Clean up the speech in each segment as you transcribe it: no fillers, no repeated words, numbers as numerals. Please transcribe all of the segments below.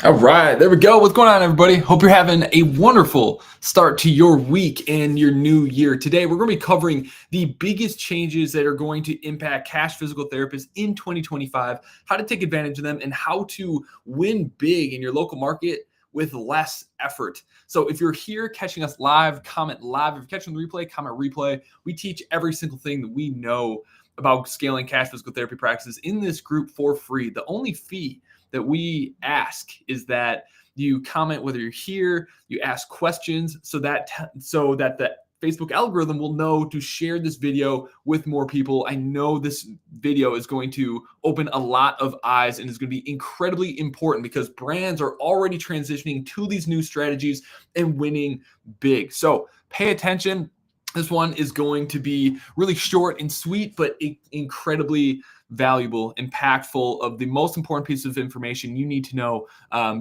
All right, there we go. What's going on, everybody? Hope you're having a wonderful start to your week and your new year. Today, we're going to be covering the biggest changes that are going to impact cash physical therapists in 2025, how to take advantage of them, and how to win big in your local market with less effort. So if you're here catching us live, comment live. If you're catching the replay, comment replay. We teach every single thing that we know about scaling cash physical therapy practices in this group for free. The only fee that we ask is that you comment whether you're here, you ask questions so that the Facebook algorithm will know to share this video with more people. I know this video is going to open a lot of eyes and is going to be incredibly important because brands are already transitioning to these new strategies and winning big. So pay attention. This one is going to be really short and sweet, but incredibly valuable, impactful, of the most important piece of information you need to know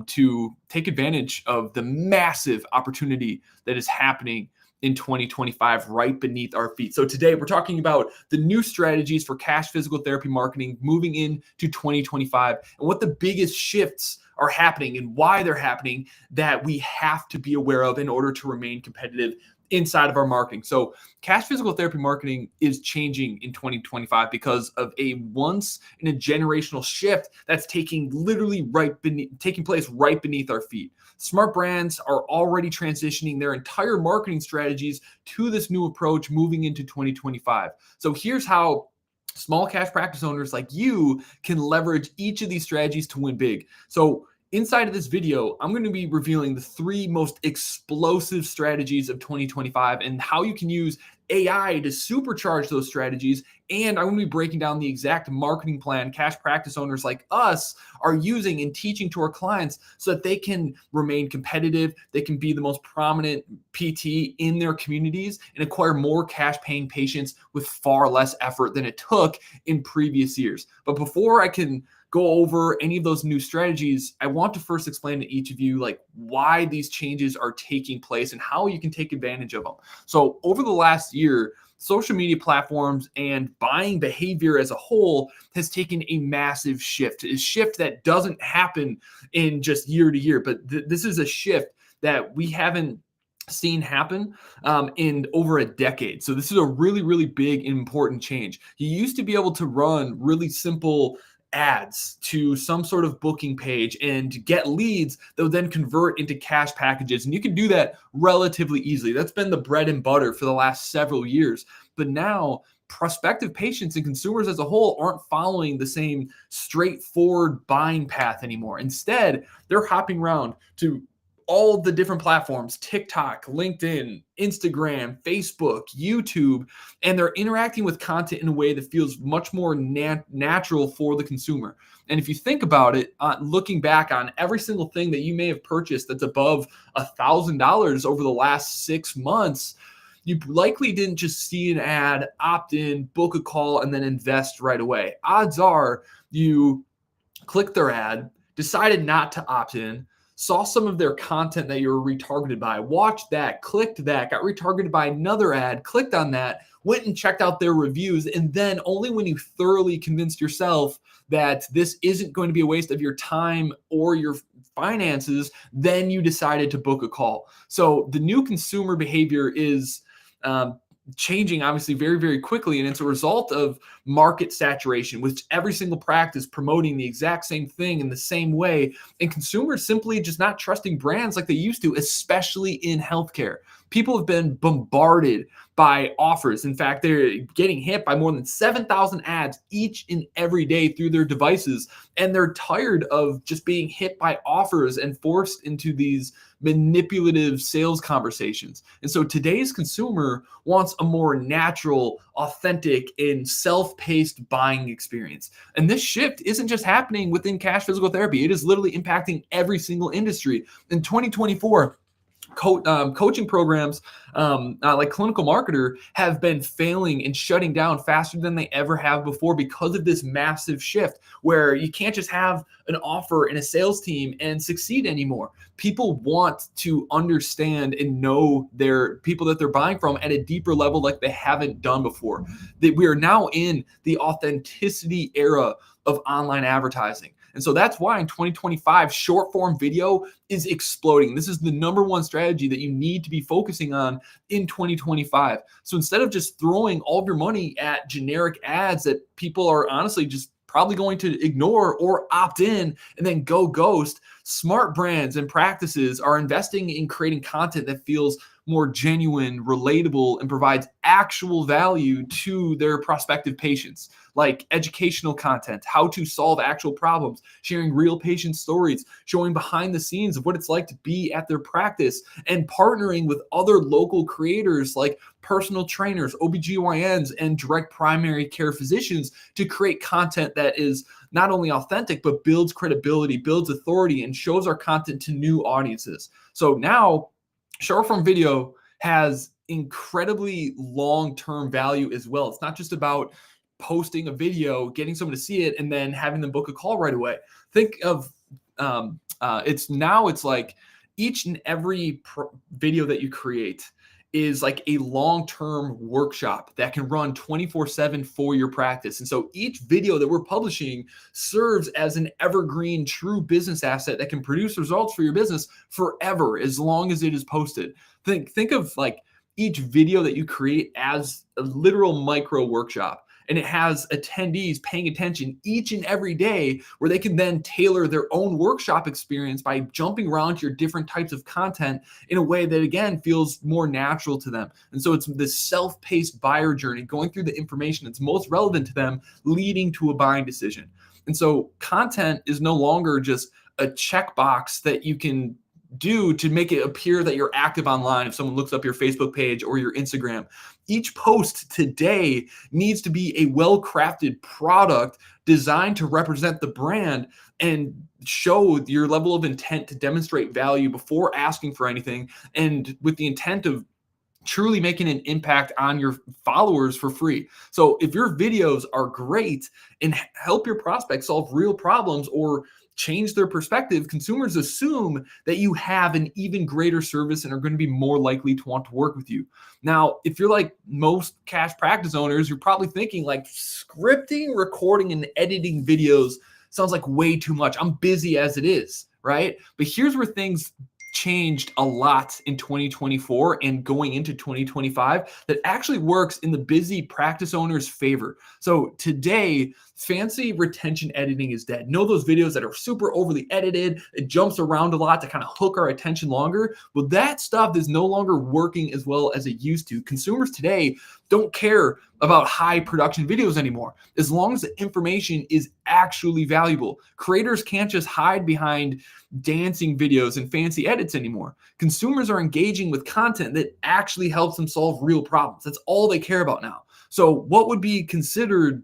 to take advantage of the massive opportunity that is happening in 2025 right beneath our feet. So today we're talking about the new strategies for cash physical therapy marketing moving into 2025 and what the biggest shifts are happening and why they're happening that we have to be aware of in order to remain competitive inside of our marketing. So cash physical therapy marketing is changing in 2025 because of a once in a generational shift that's taking place right beneath our feet. Smart brands are already transitioning their entire marketing strategies to this new approach moving into 2025. So here's how small cash practice owners like you can leverage each of these strategies to win big. So inside of this video, I'm going to be revealing the 3 most explosive strategies of 2025 and how you can use AI to supercharge those strategies. And I'm going to be breaking down the exact marketing plan cash practice owners like us are using and teaching to our clients so that they can remain competitive, they can be the most prominent PT in their communities and acquire more cash paying patients with far less effort than it took in previous years. But before I can go over any of those new strategies, I want to first explain to each of you like why these changes are taking place and how you can take advantage of them. So over the last year, social media platforms and buying behavior as a whole has taken a massive shift, a shift that doesn't happen in just year to year, but this is a shift that we haven't seen happen in over a decade. So this is a really, really big and important change. You used to be able to run really simple ads to some sort of booking page and get leads that would then convert into cash packages. And you can do that relatively easily. That's been the bread and butter for the last several years. But now prospective patients and consumers as a whole aren't following the same straightforward buying path anymore. Instead, they're hopping around to all the different platforms, TikTok, LinkedIn, Instagram, Facebook, YouTube, and they're interacting with content in a way that feels much more natural for the consumer. And if you think about it, looking back on every single thing that you may have purchased that's above $1,000 over the last 6 months, you likely didn't just see an ad, opt in, book a call, and then invest right away. Odds are you clicked their ad, decided not to opt in, saw some of their content that you were retargeted by, watched that, clicked that, got retargeted by another ad, clicked on that, went and checked out their reviews, and then only when you thoroughly convinced yourself that this isn't going to be a waste of your time or your finances, then you decided to book a call. So the new consumer behavior is changing obviously very, very quickly. And it's a result of market saturation, with every single practice promoting the exact same thing in the same way. And consumers simply just not trusting brands like they used to, especially in healthcare. People have been bombarded by offers. In fact, they're getting hit by more than 7,000 ads each and every day through their devices. And they're tired of just being hit by offers and forced into these manipulative sales conversations. And so today's consumer wants a more natural, authentic, and self-paced buying experience. And this shift isn't just happening within cash physical therapy. It is literally impacting every single industry. In 2024, coaching programs like Clinical Marketer have been failing and shutting down faster than they ever have before because of this massive shift where you can't just have an offer and a sales team and succeed anymore. People want to understand and know their people that they're buying from at a deeper level like they haven't done before. That we are now in the authenticity era of online advertising. And so that's why in 2025, short form video is exploding. This is the number one strategy that you need to be focusing on in 2025. So instead of just throwing all of your money at generic ads that people are honestly just probably going to ignore or opt in and then go ghost, smart brands and practices are investing in creating content that feels more genuine, relatable, and provides actual value to their prospective patients, like educational content, how to solve actual problems, sharing real patient stories, showing behind the scenes of what it's like to be at their practice, and partnering with other local creators like personal trainers, OBGYNs, and direct primary care physicians to create content that is not only authentic, but builds credibility, builds authority, and shows our content to new audiences. So now, short form video has incredibly long-term value as well. It's not just about posting a video, getting someone to see it, and then having them book a call right away. Think of it's like each and every video that you create is like a long-term workshop that can run 24/7 for your practice. And so each video that we're publishing serves as an evergreen true business asset that can produce results for your business forever as long as it is posted. Think of like each video that you create as a literal micro workshop. And it has attendees paying attention each and every day where they can then tailor their own workshop experience by jumping around to your different types of content in a way that, again, feels more natural to them. And so it's this self-paced buyer journey, going through the information that's most relevant to them, leading to a buying decision. And so content is no longer just a checkbox that you can do to make it appear that you're active online if someone looks up your Facebook page or your Instagram. Each post today needs to be a well-crafted product designed to represent the brand and show your level of intent to demonstrate value before asking for anything, and with the intent of truly making an impact on your followers for free. So if your videos are great and help your prospects solve real problems or change their perspective, consumers assume that you have an even greater service and are going to be more likely to want to work with you. Now, if you're like most cash practice owners, you're probably thinking like scripting, recording, and editing videos sounds like way too much. I'm busy as it is, right? But here's where things changed a lot in 2024 and going into 2025 that actually works in the busy practice owner's favor. So today, fancy retention editing is dead. Know those videos that are super overly edited, it jumps around a lot to kind of hook our attention longer? Well, that stuff is no longer working as well as it used to. Consumers today don't care about high production videos anymore, as long as the information is actually valuable. Creators can't just hide behind dancing videos and fancy edits anymore. Consumers are engaging with content that actually helps them solve real problems. That's all they care about now. So what would be considered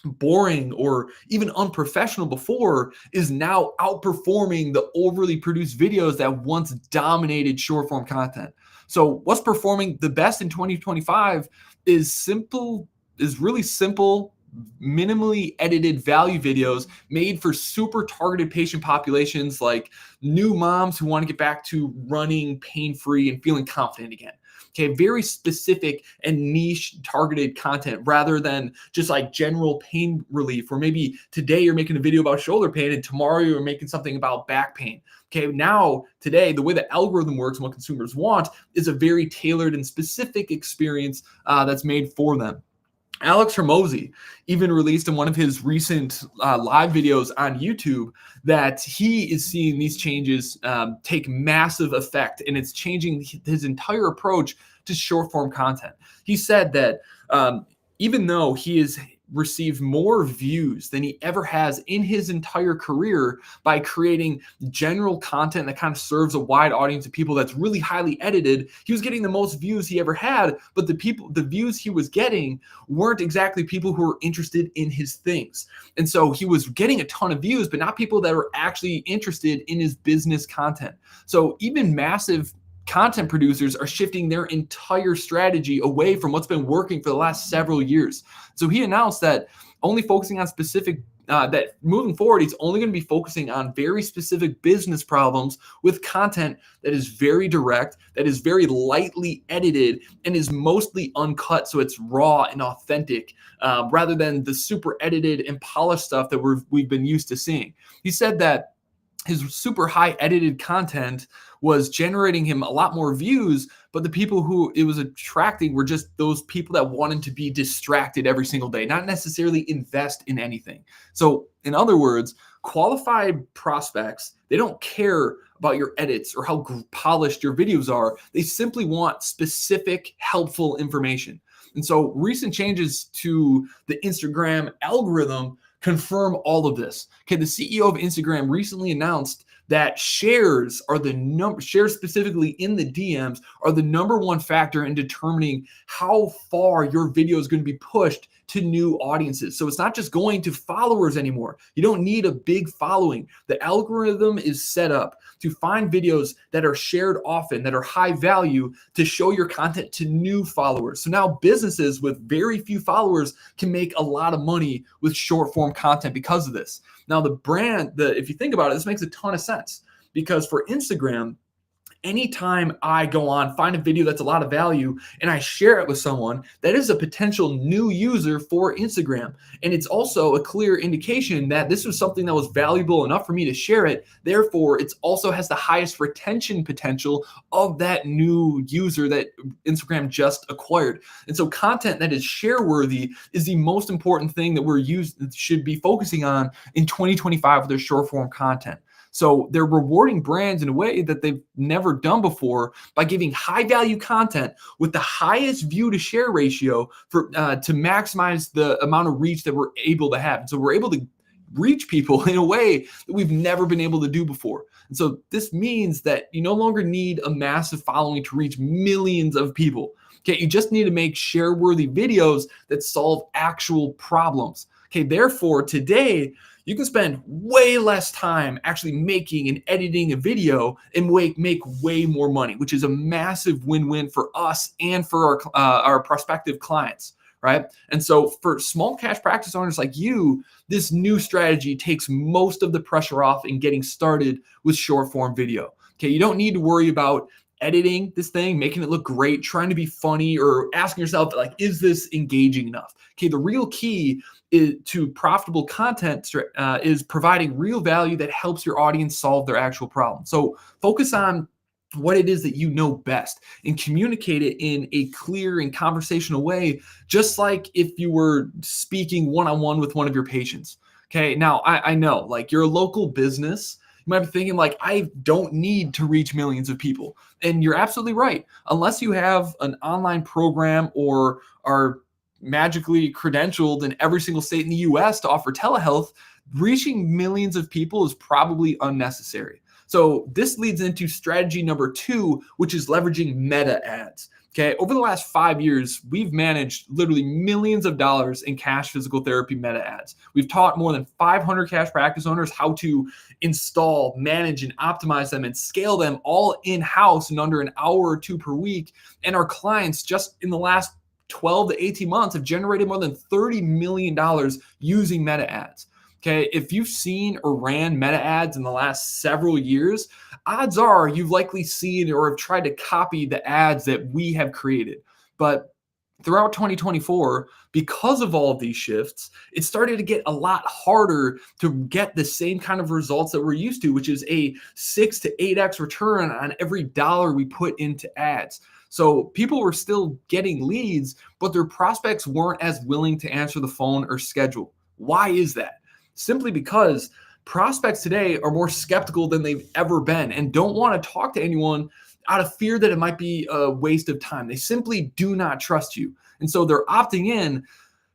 boring or even unprofessional before is now outperforming the overly produced videos that once dominated short form content. So what's performing the best in 2025 is really simple, minimally edited value videos made for super targeted patient populations like new moms who want to get back to running pain-free and feeling confident again. Okay, very specific and niche targeted content rather than just like general pain relief, or maybe today you're making a video about shoulder pain and tomorrow you're making something about back pain. Okay, now today, the way the algorithm works and what consumers want is a very tailored and specific experience that's made for them. Alex Hormozi even released in one of his recent live videos on YouTube that he is seeing these changes take massive effect, and it's changing his entire approach to short form content. He said that even though he has received more views than he ever has in his entire career by creating general content that kind of serves a wide audience of people that's really highly edited, he was getting the most views he ever had, but the views he was getting weren't exactly people who were interested in his things. And so he was getting a ton of views, but not people that were actually interested in his business content. So even massive content producers are shifting their entire strategy away from what's been working for the last several years. So he announced that only focusing on specific that moving forward, he's only going to be focusing on very specific business problems with content that is very direct, that is very lightly edited, and is mostly uncut. So it's raw and authentic rather than the super edited and polished stuff that we've been used to seeing. He said that his super high edited content was generating him a lot more views, but the people who it was attracting were just those people that wanted to be distracted every single day, not necessarily invest in anything. So in other words, qualified prospects, they don't care about your edits or how polished your videos are. They simply want specific, helpful information. And so recent changes to the Instagram algorithm confirm all of this. Okay, the CEO of Instagram recently announced that shares specifically in the DMs are the number one factor in determining how far your video is going to be pushed to new audiences. So it's not just going to followers anymore. You don't need a big following. The algorithm is set up to find videos that are shared often, that are high value, to show your content to new followers. So now businesses with very few followers can make a lot of money with short form content because of this. Now if you think about it, this makes a ton of sense, because for Instagram, anytime I go on, find a video that's a lot of value, and I share it with someone, that is a potential new user for Instagram. And it's also a clear indication that this was something that was valuable enough for me to share it. Therefore, it also has the highest retention potential of that new user that Instagram just acquired. And so content that is share worthy is the most important thing that should be focusing on in 2025 with their short form content. So they're rewarding brands in a way that they've never done before by giving high value content with the highest view to share ratio to maximize the amount of reach that we're able to have. And so we're able to reach people in a way that we've never been able to do before. And so this means that you no longer need a massive following to reach millions of people. Okay, you just need to make share-worthy videos that solve actual problems. Okay, therefore, today, you can spend way less time actually making and editing a video and make way more money, which is a massive win-win for us and for our prospective clients, right? And so for small cash practice owners like you, this new strategy takes most of the pressure off in getting started with short form video. Okay, you don't need to worry about editing this thing, making it look great, trying to be funny, or asking yourself, like, is this engaging enough? Okay, the real key to profitable content is providing real value that helps your audience solve their actual problem. So focus on what it is that you know best and communicate it in a clear and conversational way, just like if you were speaking one-on-one with one of your patients. Okay, now I know, like, you're a local business. You might be thinking, like, I don't need to reach millions of people. And you're absolutely right. Unless you have an online program or are magically credentialed in every single state in the US to offer telehealth, reaching millions of people is probably unnecessary. So this leads into strategy number 2, which is leveraging meta ads. Okay, over the last 5 years, we've managed literally millions of dollars in cash physical therapy meta ads. We've taught more than 500 cash practice owners how to install, manage, and optimize them and scale them all in-house in under an hour or 2 per week. And our clients, just in the last 12 to 18 months, have generated more than $30 million using meta ads. Okay, if you've seen or ran meta ads in the last several years, odds are you've likely seen or have tried to copy the ads that we have created. But throughout 2024, because of all of these shifts, it started to get a lot harder to get the same kind of results that we're used to, which is a 6 to 8x return on every dollar we put into ads. So people were still getting leads, but their prospects weren't as willing to answer the phone or schedule. Why is that? Simply because prospects today are more skeptical than they've ever been and don't want to talk to anyone out of fear that it might be a waste of time. They simply do not trust you. And so they're opting in,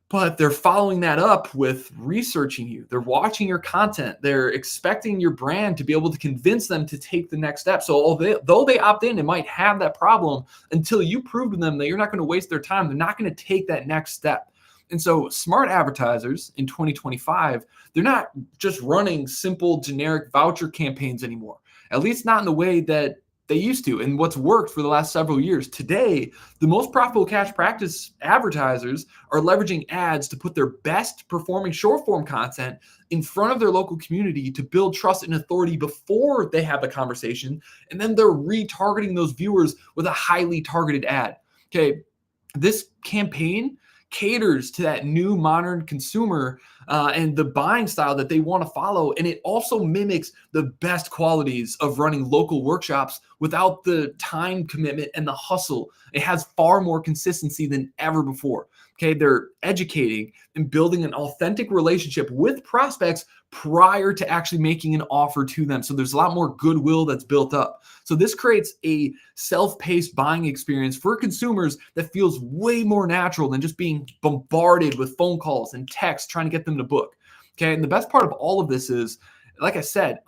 but they're following that up with researching you. They're watching your content. They're expecting your brand to be able to convince them to take the next step. So though they opt in, they might have that problem until you prove to them that you're not going to waste their time. They're not going to take that next step. And so smart advertisers in 2025, they're not just running simple generic voucher campaigns anymore, at least not in the way that they used to and what's worked for the last several years. Today, the most profitable cash practice advertisers are leveraging ads to put their best performing short form content in front of their local community to build trust and authority before they have the conversation. And then they're retargeting those viewers with a highly targeted ad. Okay. This campaign caters to that new modern consumer and the buying style that they want to follow. And it also mimics the best qualities of running local workshops without the time commitment and the hustle. It has far more consistency than ever before. Okay, they're educating and building an authentic relationship with prospects prior to actually making an offer to them. So there's a lot more goodwill that's built up. So this creates a self-paced buying experience for consumers that feels way more natural than just being bombarded with phone calls and texts trying to get them to book. Okay, and the best part of all of this is, like I said,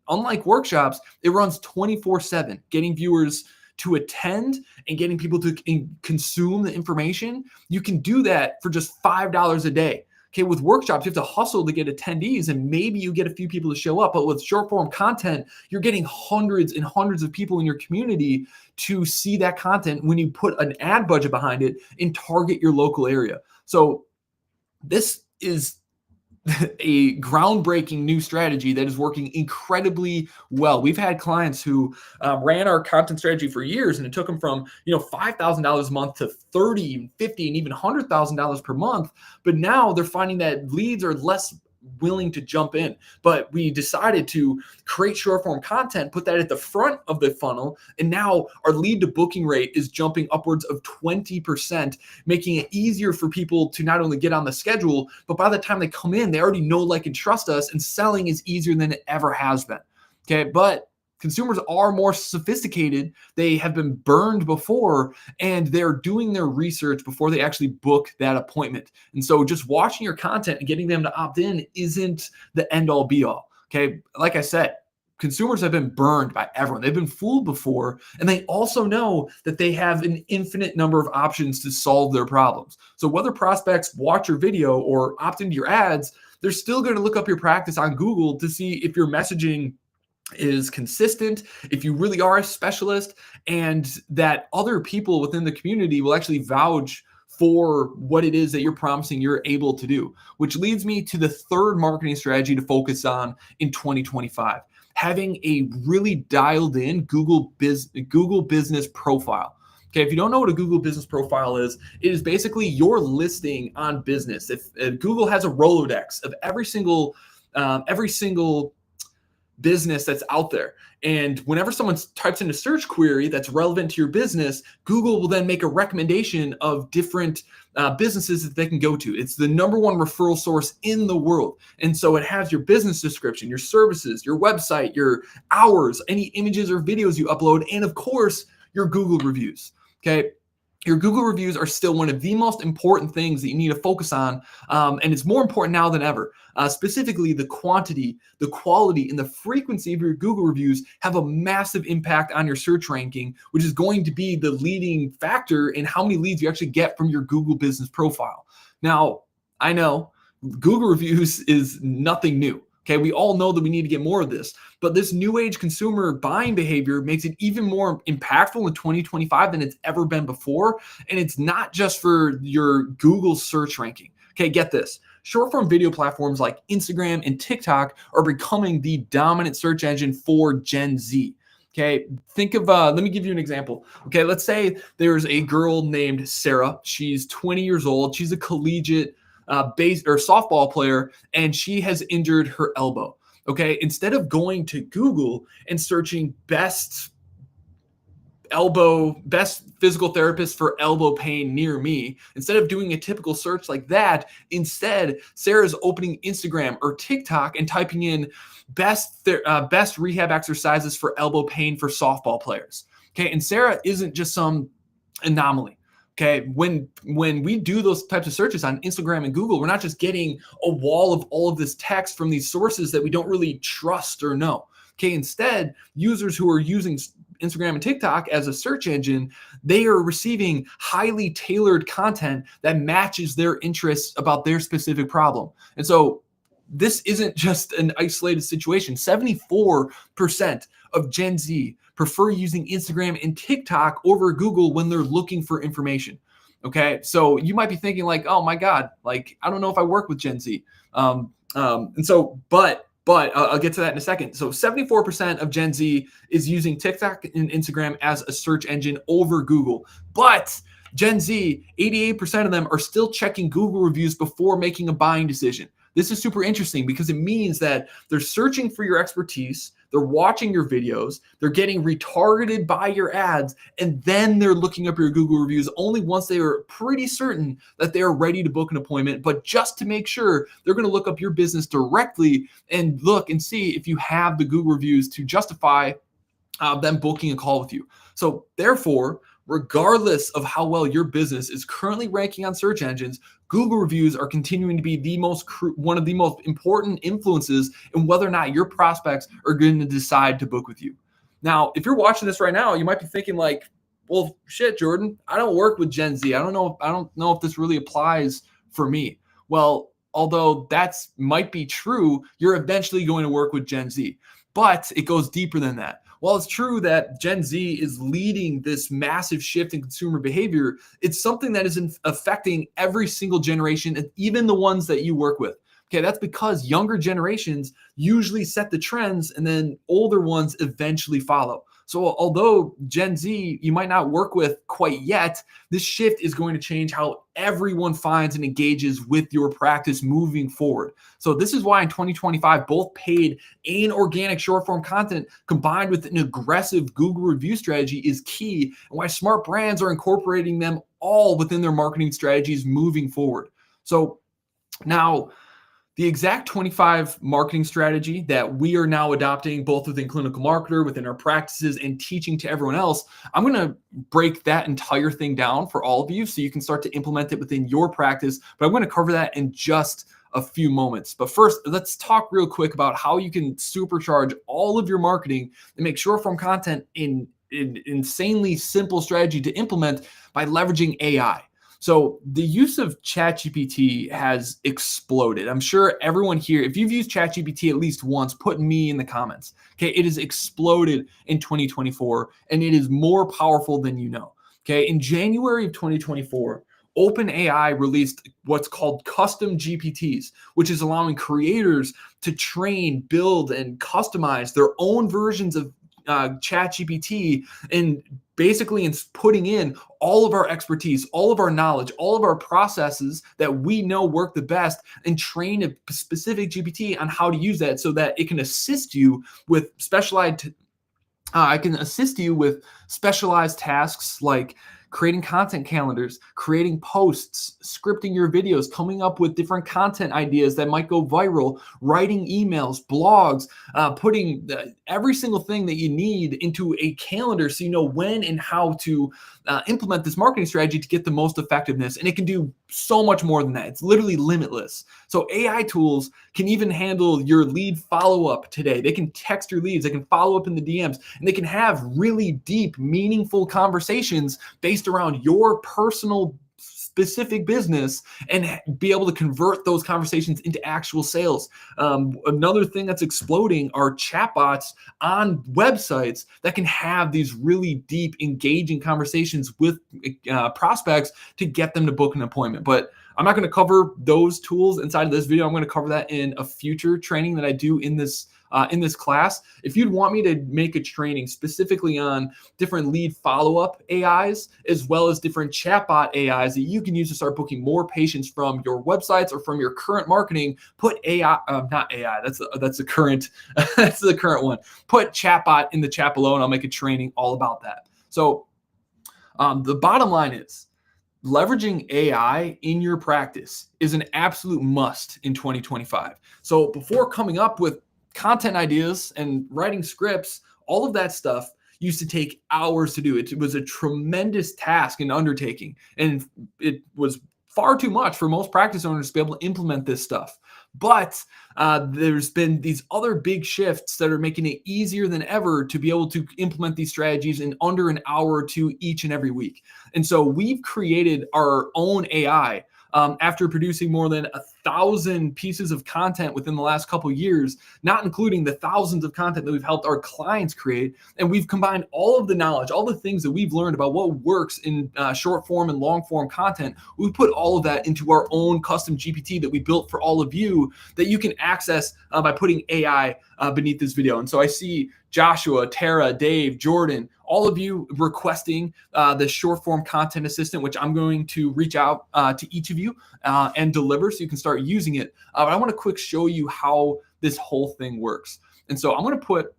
unlike workshops, it runs 24/7, getting viewers to attend and getting people to consume the information. You can do that for just $5 a day. Okay, with workshops, you have to hustle to get attendees and maybe you get a few people to show up. But with short form content, you're getting hundreds and hundreds of people in your community to see that content when you put an ad budget behind it and target your local area. So this is a groundbreaking new strategy that is working incredibly well. We've had clients who ran our content strategy for years, and it took them from $5,000 a month to $30, $50, and even $100,000 per month. But now they're finding that leads are less willing to jump in. But we decided to create short form content, put that at the front of the funnel, and now our lead to booking rate is jumping upwards of 20%, making it easier for people to not only get on the schedule, but by the time they come in, they already know, like, and trust us, and selling is easier than it ever has been. Okay, but consumers are more sophisticated. They have been burned before, and they're doing their research before they actually book that appointment. And so just watching your content and getting them to opt in isn't the end all be all. Okay. Like I said, consumers have been burned by everyone. They've been fooled before, and they also know that they have an infinite number of options to solve their problems. So whether prospects watch your video or opt into your ads, they're still going to look up your practice on Google to see if your messaging is consistent, if you really are a specialist, and that other people within the community will actually vouch for what it is that you're promising you're able to do. Which leads me to the third marketing strategy to focus on in 2025, having a really dialed in Google business profile. Okay, if you don't know what a Google business profile is, it is basically your listing on business. If Google has a Rolodex of every single business that's out there. And whenever someone types in a search query that's relevant to your business, Google will then make a recommendation of different businesses that they can go to. It's the number one referral source in the world. And so it has your business description, your services, your website, your hours, any images or videos you upload, and of course, your Google reviews. Okay. Your Google reviews are still one of the most important things that you need to focus on. And it's more important now than ever. Specifically, the quantity, the quality, and the frequency of your Google reviews have a massive impact on your search ranking, which is going to be the leading factor in how many leads you actually get from your Google business profile. Now, I know Google reviews is nothing new. Okay, we all know that we need to get more of this, but this new age consumer buying behavior makes it even more impactful in 2025 than it's ever been before. And it's not just for your Google search ranking. Okay, get this. Short form video platforms like Instagram and TikTok are becoming the dominant search engine for Gen Z. Okay, think of, let me give you an example. Okay, let's say there's a girl named Sarah. She's 20 years old. She's a collegiate softball player, and she has injured her elbow. Okay, instead of going to Google and searching best physical therapist for elbow pain near me, instead of doing a typical search like that, instead Sarah's opening Instagram or TikTok and typing in best rehab exercises for elbow pain for softball players. Okay, and Sarah isn't just some anomaly. Okay, when we do those types of searches on Instagram and Google, we're not just getting a wall of all of this text from these sources that we don't really trust or know. Okay, instead, users who are using Instagram and TikTok as a search engine, they are receiving highly tailored content that matches their interests about their specific problem. And so this isn't just an isolated situation. 74% of Gen Z prefer using Instagram and TikTok over Google when they're looking for information. Okay, so you might be thinking like, oh my God, like I don't know if I work with Gen Z. And so, but I'll get to that in a second. So 74% of Gen Z is using TikTok and Instagram as a search engine over Google. But Gen Z, 88% of them are still checking Google reviews before making a buying decision. This is super interesting because it means that they're searching for your expertise, they're watching your videos, they're getting retargeted by your ads, and then they're looking up your Google reviews only once they are pretty certain that they are ready to book an appointment. But just to make sure, they're going to look up your business directly and look and see if you have the Google reviews to justify them booking a call with you. So therefore, regardless of how well your business is currently ranking on search engines, Google reviews are continuing to be one of the most important influences in whether or not your prospects are going to decide to book with you. Now, if you're watching this right now, you might be thinking like, well, shit, Jordan, I don't work with Gen Z. I don't know if this really applies for me. Well, although that's might be true, you're eventually going to work with Gen Z. But it goes deeper than that. While it's true that Gen Z is leading this massive shift in consumer behavior, it's something that is affecting every single generation, and even the ones that you work with. Okay, that's because younger generations usually set the trends and then older ones eventually follow. So although Gen Z you might not work with quite yet, this shift is going to change how everyone finds and engages with your practice moving forward. So this is why in 2025, both paid and organic short form content combined with an aggressive Google review strategy is key, and why smart brands are incorporating them all within their marketing strategies moving forward. So now, the exact 25 marketing strategy that we are now adopting both within Clinical Marketer, within our practices, and teaching to everyone else, I'm going to break that entire thing down for all of you so you can start to implement it within your practice. But I'm going to cover that in just a few moments. But first, let's talk real quick about how you can supercharge all of your marketing and make short form content in insanely simple strategy to implement by leveraging AI. So the use of ChatGPT has exploded. I'm sure everyone here, if you've used ChatGPT at least once, put me in the comments. Okay, it has exploded in 2024, and it is more powerful than you know. Okay, in January of 2024, OpenAI released what's called custom GPTs, which is allowing creators to train, build, and customize their own versions of ChatGPT, and basically in putting in all of our expertise, all of our knowledge, all of our processes that we know work the best, and train a specific GPT on how to use that so that it can assist you with specialized tasks like creating content calendars, creating posts, scripting your videos, coming up with different content ideas that might go viral, writing emails, blogs, putting every single thing that you need into a calendar so you know when and how to implement this marketing strategy to get the most effectiveness. And it can do so much more than that. It's literally limitless. So AI tools can even handle your lead follow-up today. They can text your leads, they can follow up in the DMs, and they can have really deep, meaningful conversations based around your personal specific business and be able to convert those conversations into actual sales. Another thing that's exploding are chatbots on websites that can have these really deep, engaging conversations with prospects to get them to book an appointment. But I'm not going to cover those tools inside of this video. I'm going to cover that in a future training that I do in this class. If you'd want me to make a training specifically on different lead follow-up AIs, as well as different chatbot AIs that you can use to start booking more patients from your websites or from your current marketing, put AI, not AI, that's the current, that's the current one. Put chatbot in the chat below and I'll make a training all about that. So the bottom line is, leveraging AI in your practice is an absolute must in 2025. So before coming up with content ideas and writing scripts, all of that stuff used to take hours to do. It was a tremendous task and undertaking, and it was far too much for most practice owners to be able to implement this stuff. But there's been these other big shifts that are making it easier than ever to be able to implement these strategies in under an hour or two each and every week. And so we've created our own AI after producing more than 1,000 pieces of content within the last couple of years, not including the thousands of content that we've helped our clients create. And we've combined all of the knowledge, all the things that we've learned about what works in short form and long form content. We put all of that into our own custom GPT that we built for all of you that you can access by putting AI beneath this video. And so I see Joshua, Tara, Dave, Jordan, all of you requesting the short form content assistant, which I'm going to reach out to each of you and deliver so you can start using it. But I want to quick show you how this whole thing works. And so I'm going to put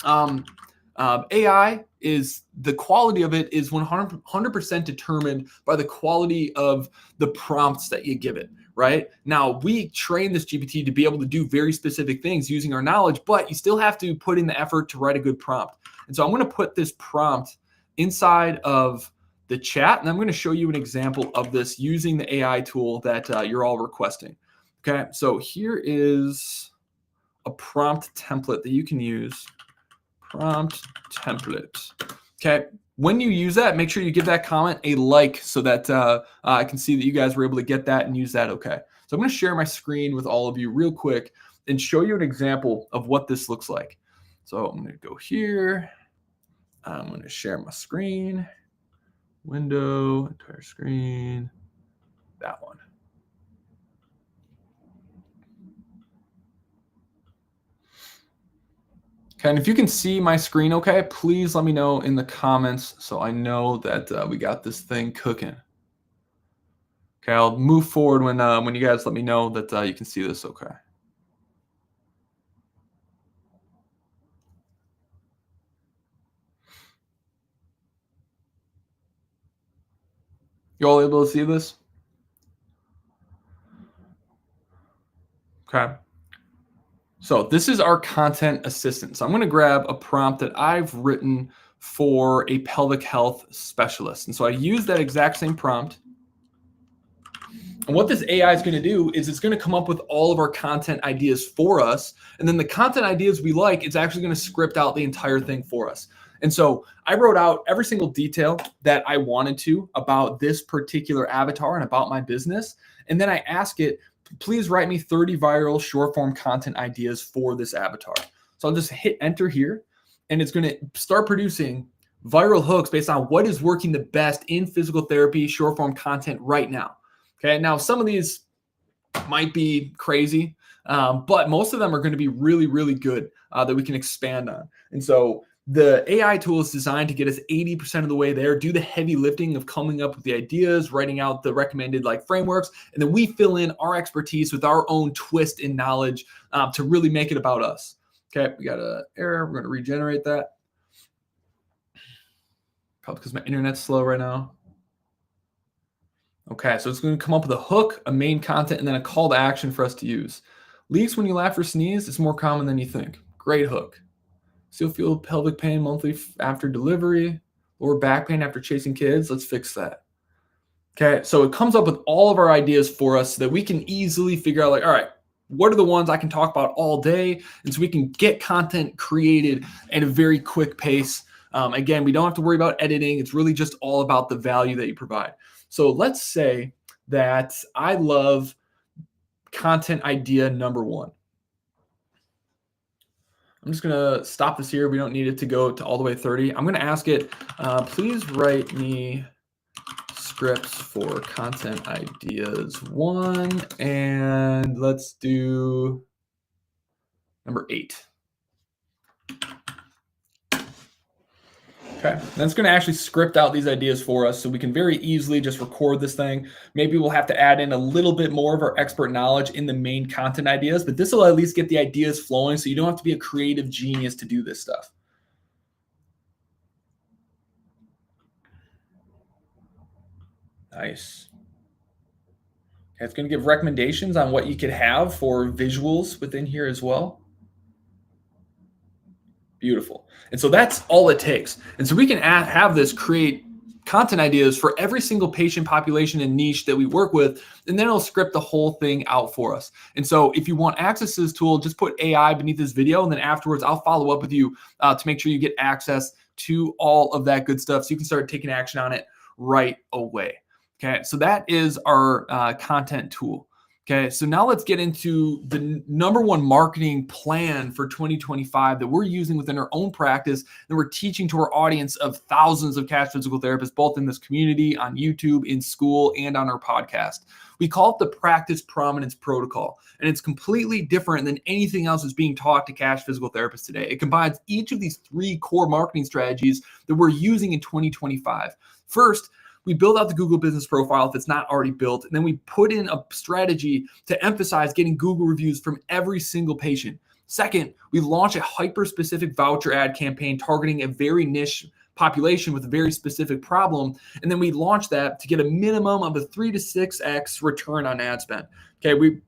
AI is the quality of it is 100% determined by the quality of the prompts that you give it. Right now, we train this GPT to be able to do very specific things using our knowledge, but you still have to put in the effort to write a good prompt. And so I'm going to put this prompt inside of the chat, and I'm going to show you an example of this using the AI tool that you're all requesting. Okay, so here is a prompt template that you can use. Prompt template. Okay. When you use that, make sure you give that comment a like so that I can see that you guys were able to get that and use that. Okay. So I'm going to share my screen with all of you real quick and show you an example of what this looks like. So I'm going to go here. I'm going to share my screen, window, entire screen, that one. Okay, and if you can see my screen okay, please let me know in the comments so I know that we got this thing cooking. Okay, I'll move forward when you guys let me know that you can see this okay. You all able to see this? Okay. So this is our content assistant. So I'm going to grab a prompt that I've written for a pelvic health specialist. And so I use that exact same prompt. And what this AI is going to do is it's going to come up with all of our content ideas for us. And then the content ideas we like, it's actually going to script out the entire thing for us. And so I wrote out every single detail that I wanted to about this particular avatar and about my business. And then I ask it, please write me 30 viral short form content ideas for this avatar. So I'll just hit enter here, and it's going to start producing viral hooks based on what is working the best in physical therapy short form content right now. Okay, now some of these might be crazy, but most of them are going to be really, really good that we can expand on. And so the AI tool is designed to get us 80% of the way there, do the heavy lifting of coming up with the ideas, writing out the recommended frameworks, and then we fill in our expertise with our own twist and knowledge to really make it about us. Okay, we got an error. We're going to regenerate that. Probably because my internet's slow right now. Okay, so it's going to come up with a hook, a main content, and then a call to action for us to use. Leaks when you laugh or sneeze, it's more common than you think. Great hook. Still feel pelvic pain monthly after delivery, lower back pain after chasing kids. Let's fix that. Okay, so it comes up with all of our ideas for us so that we can easily figure out all right, what are the ones I can talk about all day? And so we can get content created at a very quick pace. Again, we don't have to worry about editing. It's really just all about the value that you provide. So let's say that I love content idea number 1. I'm just going to stop this here. We don't need it to go to all the way 30. I'm going to ask it, please write me scripts for content ideas 1, and let's do number 8. Okay, that's going to actually script out these ideas for us so we can very easily just record this thing. Maybe we'll have to add in a little bit more of our expert knowledge in the main content ideas, but this will at least get the ideas flowing so you don't have to be a creative genius to do this stuff. Nice. Okay, it's going to give recommendations on what you could have for visuals within here as well. Beautiful. And so that's all it takes. And so we can have this create content ideas for every single patient population and niche that we work with, and then it'll script the whole thing out for us. And so if you want access to this tool, just put AI beneath this video, and then afterwards I'll follow up with you to make sure you get access to all of that good stuff so you can start taking action on it right away. Okay, so that is our content tool. Okay, so now let's get into the number one marketing plan for 2025 that we're using within our own practice, and we're teaching to our audience of thousands of cash physical therapists, both in this community, on YouTube, in school, and on our podcast. We call it the Practice Prominence Protocol, and it's completely different than anything else that's being taught to cash physical therapists today. It combines each of these three core marketing strategies that we're using in 2025. First, we build out the Google business profile if it's not already built, and then we put in a strategy to emphasize getting Google reviews from every single patient. Second, we launch a hyper-specific voucher ad campaign targeting a very niche population with a very specific problem, and then we launch that to get a minimum of a 3 to 6x return on ad spend. Okay,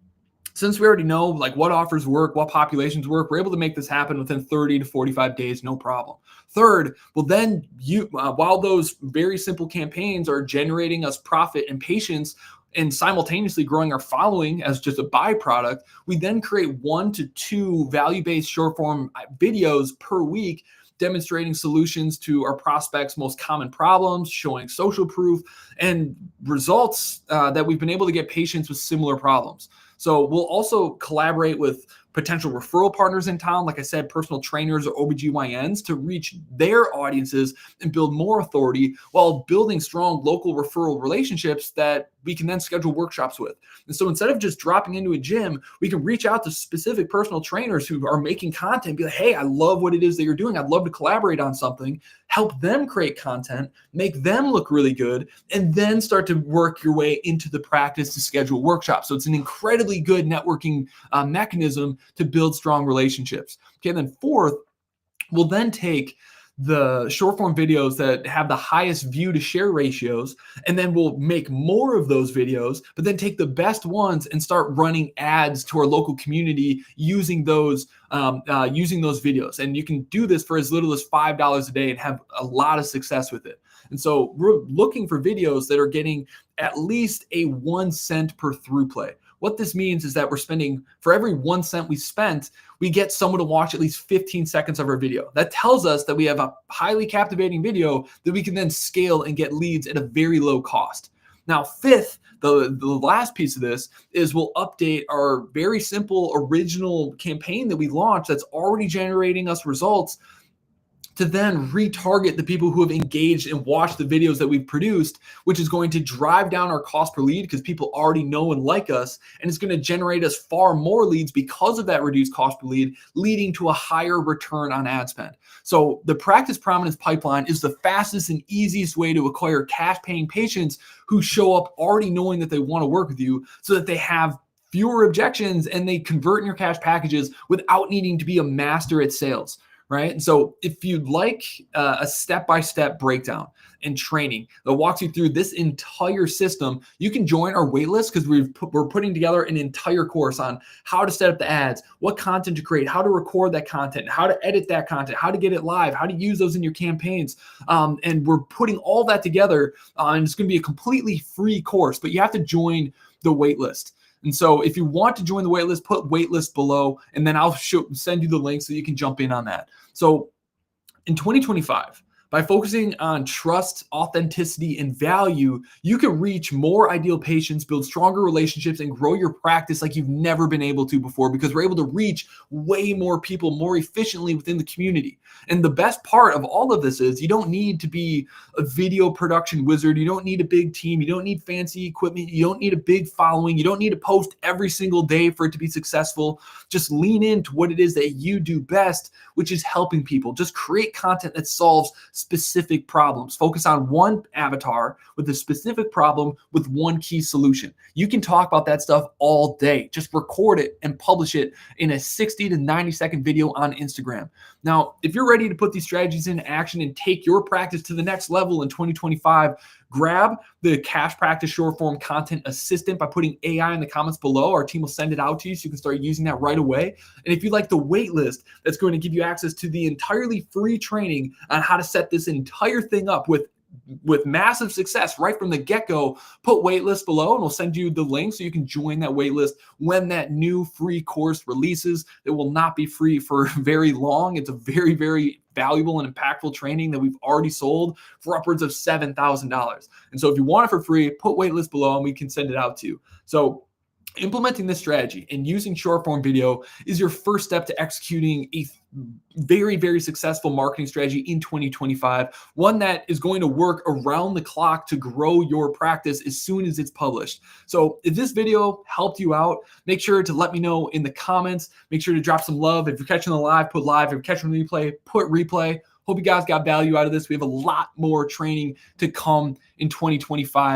since we already know like what offers work, what populations work, we're able to make this happen within 30 to 45 days, no problem. Third, well then while those very simple campaigns are generating us profit and patients and simultaneously growing our following as just a byproduct, we then create 1 to 2 value-based short form videos per week demonstrating solutions to our prospects' most common problems, showing social proof and results that we've been able to get patients with similar problems. So we'll also collaborate with potential referral partners in town, like I said, personal trainers or OBGYNs, to reach their audiences and build more authority while building strong local referral relationships that we can then schedule workshops with. And so instead of just dropping into a gym, we can reach out to specific personal trainers who are making content and be like, hey, I love what it is that you're doing. I'd love to collaborate on something, help them create content, make them look really good, and then start to work your way into the practice to schedule workshops. So it's an incredibly good networking mechanism to build strong relationships. Okay, and then fourth, we'll then take the short form videos that have the highest view to share ratios, and then we'll make more of those videos, but then take the best ones and start running ads to our local community using those videos. And you can do this for as little as $5 a day and have a lot of success with it. And so we're looking for videos that are getting at least a 1 cent per through play. What this means is that we're spending, for every 1 cent we spent, we get someone to watch at least 15 seconds of our video. That tells us that we have a highly captivating video that we can then scale and get leads at a very low cost. Now, fifth, the last piece of this is we'll update our very simple original campaign that we launched that's already generating us results to then retarget the people who have engaged and watched the videos that we've produced, which is going to drive down our cost per lead because people already know and like us, and it's going to generate us far more leads because of that reduced cost per lead, leading to a higher return on ad spend. So the Practice Prominence pipeline is the fastest and easiest way to acquire cash paying patients who show up already knowing that they want to work with you, so that they have fewer objections and they convert in your cash packages without needing to be a master at sales. Right. And so if you'd like a step-by-step breakdown and training that walks you through this entire system, you can join our waitlist, because we're putting together an entire course on how to set up the ads, what content to create, how to record that content, how to edit that content, how to get it live, how to use those in your campaigns. And we're putting all that together, and it's going to be a completely free course, but you have to join the waitlist. And so if you want to join the waitlist, put waitlist below, and then I'll send you the link so you can jump in on that. So in 2025, by focusing on trust, authenticity, and value, you can reach more ideal patients, build stronger relationships, and grow your practice like you've never been able to before, because we're able to reach way more people more efficiently within the community. And the best part of all of this is you don't need to be a video production wizard. You don't need a big team. You don't need fancy equipment. You don't need a big following. You don't need to post every single day for it to be successful. Just lean into what it is that you do best, which is helping people. Just create content that solves specific problems. Focus on one avatar with a specific problem with one key solution. You can talk about that stuff all day. Just record it and publish it in a 60 to 90-second video on Instagram. Now, if you're ready to put these strategies into action and take your practice to the next level in 2025, grab the Cash Practice Short Form Content Assistant by putting AI in the comments below. Our team will send it out to you so you can start using that right away. And if you like the waitlist, that's going to give you access to the entirely free training on how to set this entire thing up with with massive success right from the get-go, put waitlist below and we'll send you the link so you can join that waitlist when that new free course releases. It will not be free for very long. It's a very, very valuable and impactful training that we've already sold for upwards of $7,000. And so if you want it for free, put waitlist below and we can send it out to you. So implementing this strategy and using short form video is your first step to executing a very, very successful marketing strategy in 2025, one that is going to work around the clock to grow your practice as soon as it's published. So if this video helped you out, make sure to let me know in the comments. Make sure to drop some love. If you're catching the live, put live. If you're catching the replay, put replay. Hope you guys got value out of this. We have a lot more training to come in 2025.